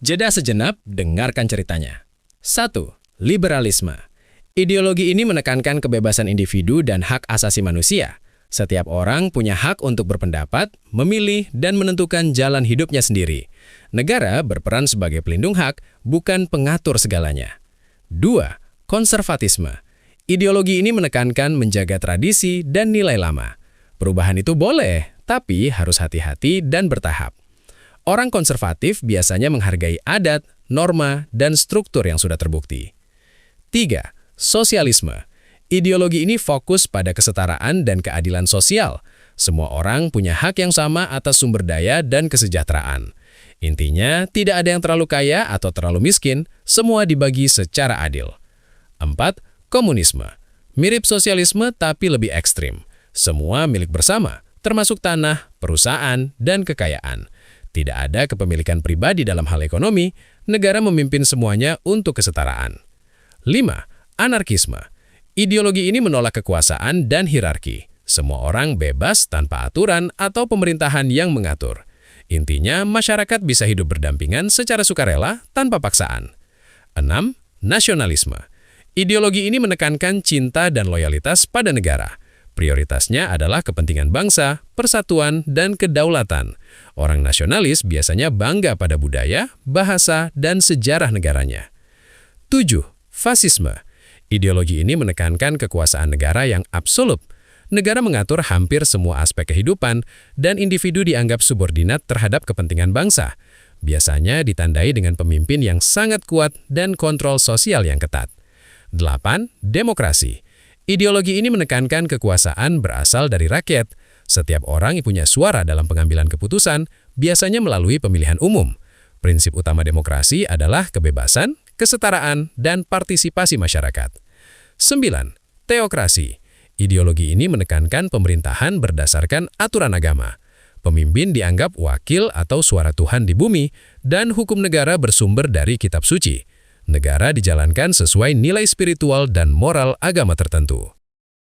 Jeda sejenak, dengarkan ceritanya. 1. Liberalisme. Ideologi ini menekankan kebebasan individu dan hak asasi manusia. Setiap orang punya hak untuk berpendapat, memilih, dan menentukan jalan hidupnya sendiri. Negara berperan sebagai pelindung hak, bukan pengatur segalanya. 2. Konservatisme. Ideologi ini menekankan menjaga tradisi dan nilai lama. Perubahan itu boleh, tapi harus hati-hati dan bertahap. Orang konservatif biasanya menghargai adat, norma, dan struktur yang sudah terbukti. 3. Sosialisme. Ideologi ini fokus pada kesetaraan dan keadilan sosial. Semua orang punya hak yang sama atas sumber daya dan kesejahteraan. Intinya, tidak ada yang terlalu kaya atau terlalu miskin, semua dibagi secara adil. 4. Komunisme. Mirip sosialisme tapi lebih ekstrim. Semua milik bersama, termasuk tanah, perusahaan, dan kekayaan. Tidak ada kepemilikan pribadi dalam hal ekonomi, negara memimpin semuanya untuk kesetaraan. 5. Anarkisme. Ideologi ini menolak kekuasaan dan hierarki. Semua orang bebas tanpa aturan atau pemerintahan yang mengatur. Intinya, masyarakat bisa hidup berdampingan secara sukarela tanpa paksaan. 6. Nasionalisme. Ideologi ini menekankan cinta dan loyalitas pada negara. Prioritasnya adalah kepentingan bangsa, persatuan, dan kedaulatan. Orang nasionalis biasanya bangga pada budaya, bahasa, dan sejarah negaranya. 7. Fasisme. Ideologi ini menekankan kekuasaan negara yang absolut. Negara mengatur hampir semua aspek kehidupan, dan individu dianggap subordinat terhadap kepentingan bangsa. Biasanya ditandai dengan pemimpin yang sangat kuat dan kontrol sosial yang ketat. 8. Demokrasi. Ideologi ini menekankan kekuasaan berasal dari rakyat. Setiap orang punya suara dalam pengambilan keputusan, biasanya melalui pemilihan umum. Prinsip utama demokrasi adalah kebebasan, kesetaraan, dan partisipasi masyarakat. 9. Teokrasi. Ideologi ini menekankan pemerintahan berdasarkan aturan agama. Pemimpin dianggap wakil atau suara Tuhan di bumi, dan hukum negara bersumber dari kitab suci. Negara dijalankan sesuai nilai spiritual dan moral agama tertentu.